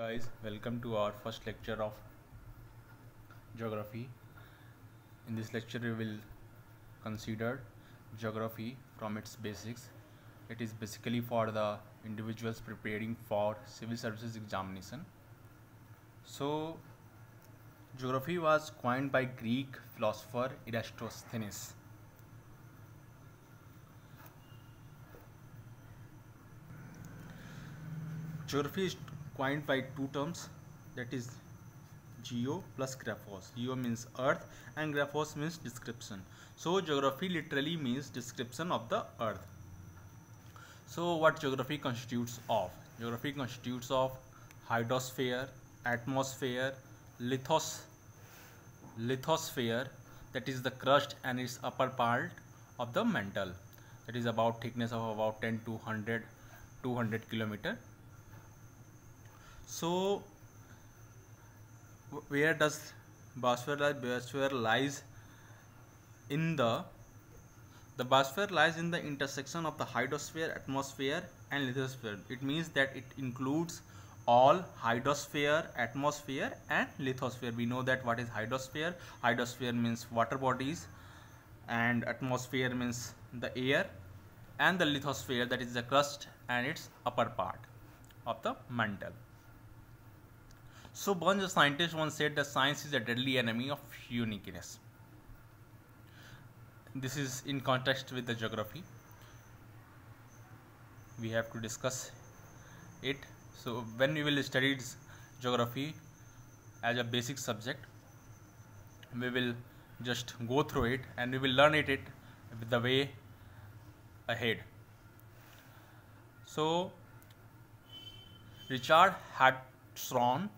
Guys, welcome to our first lecture of geography. In this lecture we will consider geography from its basics. It is basically for the individuals preparing for civil services examination. So geography was coined by Greek philosopher Eratosthenes. Geography is coined by two terms, that is geo plus graphos. Geo means earth and graphos means description. So geography literally means description of the earth. So what geography constitutes of? Geography constitutes of hydrosphere, atmosphere, lithosphere, that is the crust and its upper part of the mantle, that is about thickness of about 10 to 200 kilometer. So where does biosphere lie? Biosphere lies in the biosphere lies in the intersection of the hydrosphere, atmosphere and lithosphere. It means that it includes all hydrosphere, atmosphere and lithosphere. We know that what is hydrosphere. Hydrosphere means water bodies and atmosphere means the air, and the lithosphere, that is the crust and its upper part of the mantle. So Burns, a scientist, once said that science is a deadly enemy of uniqueness. This is in context with the geography. We have to discuss it. So when we will study geography as a basic subject, we will just go through it and we will learn it with the way ahead. So Richard Hartshorne,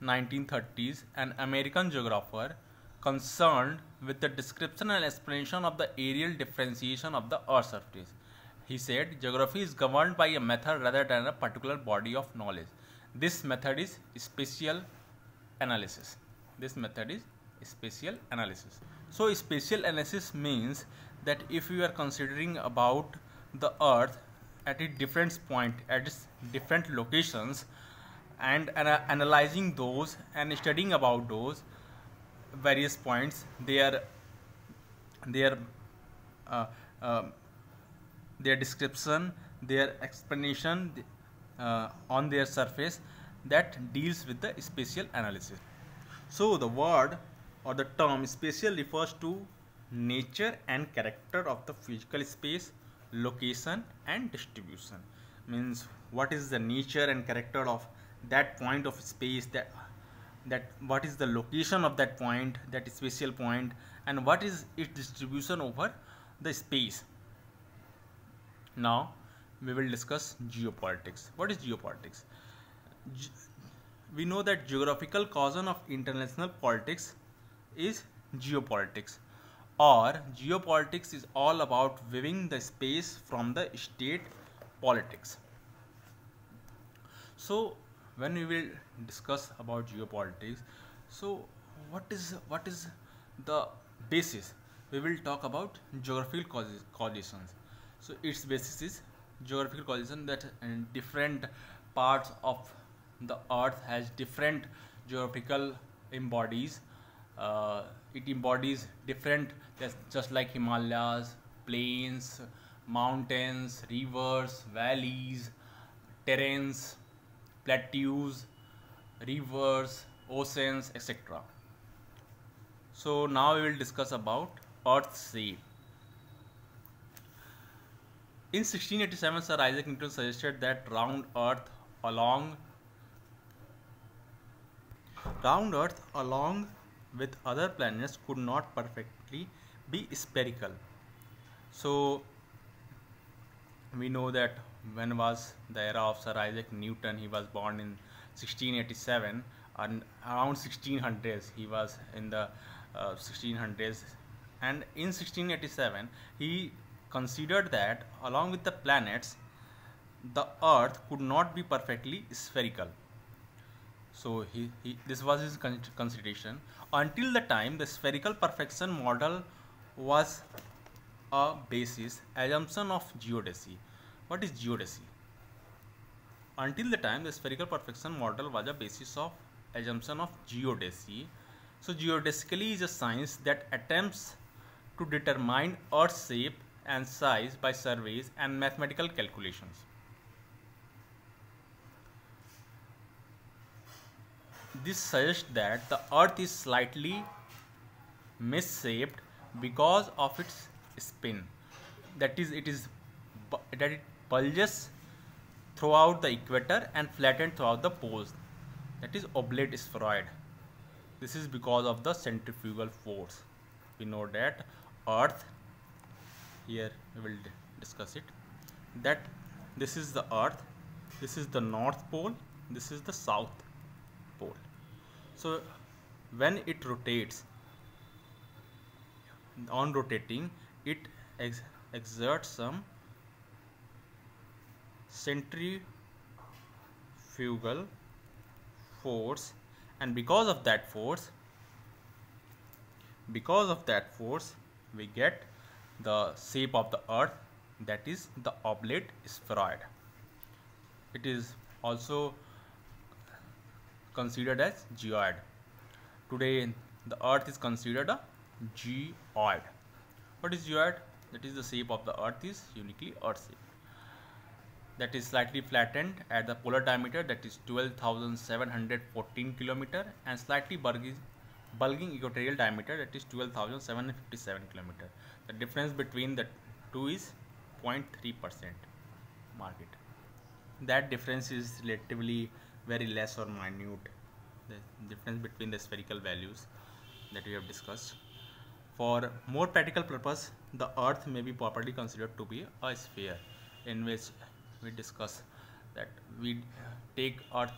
1930s, an American geographer concerned with the description and explanation of the aerial differentiation of the Earth's surface. He said, geography is governed by a method rather than a particular body of knowledge. This method is spatial analysis. So spatial analysis means that if you are considering about the Earth at its different point, at its different locations, and analyzing those and studying about those various points, their description, their explanation on their surface, that deals with the spatial analysis. So the word or the term spatial refers to nature and character of the physical space, location and distribution. Means what is the nature and character of that point of space, that what is the location of that point, that spatial point, and what is its distribution over the space. Now we will discuss geopolitics. What is geopolitics? We know that geographical causes of international politics is geopolitics, or geopolitics is all about viewing the space from the state politics. So when we will discuss about geopolitics, so what is the basis? We will talk about geographical causations. So its basis is geographical causation, that in different parts of the earth has different geographical embodies. It embodies different, just like Himalayas, plains, mountains, rivers, valleys, terrains, plateaus, rivers, oceans, etc. So now we will discuss about Earth's shape. In 1687, Sir Isaac Newton suggested that round Earth along with other planets could not perfectly be spherical. So we know that when was the era of Sir Isaac Newton? He was born in 1687, and around 1600s he was in the 1600s, and in 1687 he considered that along with the planets, the earth could not be perfectly spherical. So this was his consideration. Until the time the spherical perfection model was a basis assumption of geodesy. What is geodesy? Until the time the spherical perfection model was a basis of assumption of geodesy. So geodesically is a science that attempts to determine Earth's shape and size by surveys and mathematical calculations. This suggests that the Earth is slightly misshaped because of its spin. That is, it bulges throughout the equator and flattened throughout the poles. That is oblate spheroid. This is because of the centrifugal force. We know that Earth, here we will discuss it, that this is the Earth, this is the North Pole, this is the South Pole. So when it rotates, on rotating, it exerts some centrifugal force, and because of that force we get the shape of the Earth, that is the oblate spheroid. It is also considered as geoid. Today the Earth is considered a geoid. What is geoid? That is the shape of the Earth is uniquely Earth shape. That is slightly flattened at the polar diameter, that is 12,714 km, and slightly bulging equatorial diameter, that is 12,757 km. The difference between the two is 0.3%. Mark it. That difference is relatively very less or minute. The difference between the spherical values that we have discussed. For more practical purpose, the Earth may be properly considered to be a sphere, in which we discuss that we take Earth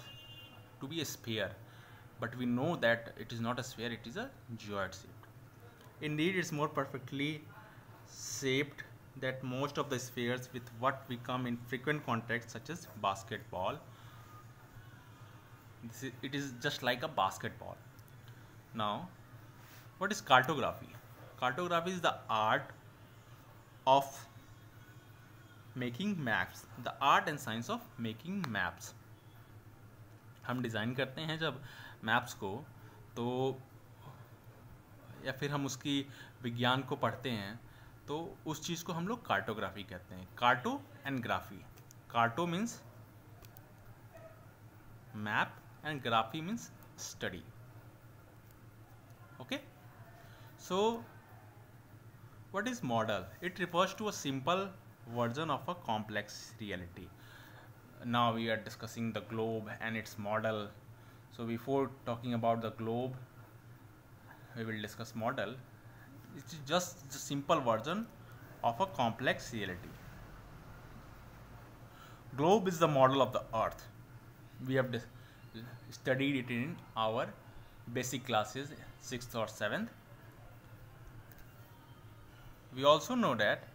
to be a sphere, but we know that it is not a sphere, it is a geoid shaped. Indeed, it's more perfectly shaped than most of the spheres with what we come in frequent contact, such as basketball. It is just like a basketball. Now, what is cartography? Cartography is the art of making maps, the art and science of making maps. हम design करते हैं जब maps को, तो या फिर हम उसकी विज्ञान को पढ़ते हैं, तो उस चीज़ को हम लोग कार्टोग्राफी कहते हैं. Carto and graphy. Carto means map and graphy means study. Okay, so what is model? It refers to a simple version of a complex reality. Now we are discussing the globe and its model. So before talking about the globe, we will discuss model. It's just the simple version of a complex reality. Globe is the model of the Earth. We have studied it in our basic classes 6th or 7th. We also know that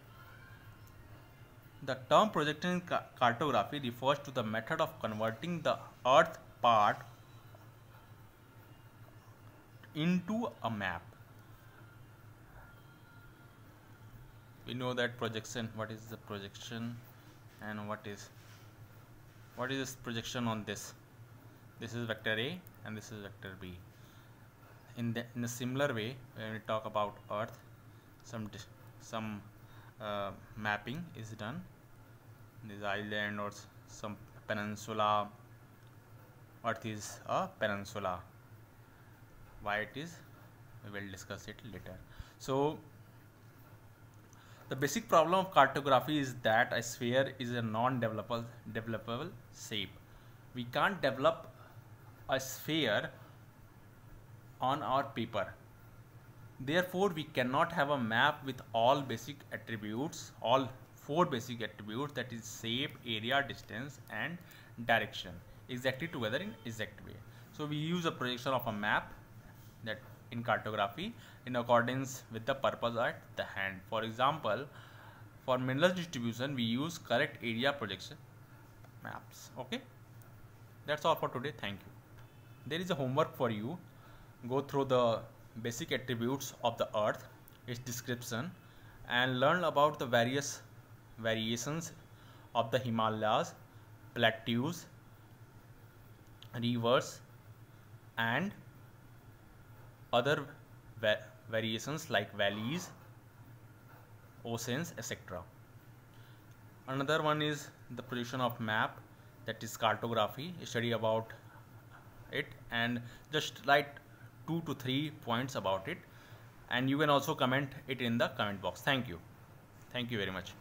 the term projection in cartography refers to the method of converting the Earth part into a map. We know that projection, what is the projection, and what is this projection on this? This is vector A and this is vector B. In a similar way, when we talk about Earth, some mapping is done. This island or some peninsula. Earth is a peninsula. Why it is, we will discuss it later. So the basic problem of cartography is that a sphere is a non-developable shape. We can't develop a sphere on our paper. Therefore, we cannot have a map with all basic attributes, all 4 basic attributes, that is shape, area, distance and direction, exactly together in exact way. So we use a projection of a map, that in cartography, in accordance with the purpose at the hand. For example, for mineral distribution, we use correct area projection maps. Okay, that's all for today. Thank you. There is a homework for you. Go through the basic attributes of the Earth, its description, and learn about the various variations of the Himalayas plateaus, rivers, and other variations like valleys, oceans, etc. Another one is the position of map, that is cartography, study about it and just write 2 to 3 points about it, and you can also comment it in the comment box. Thank you very much.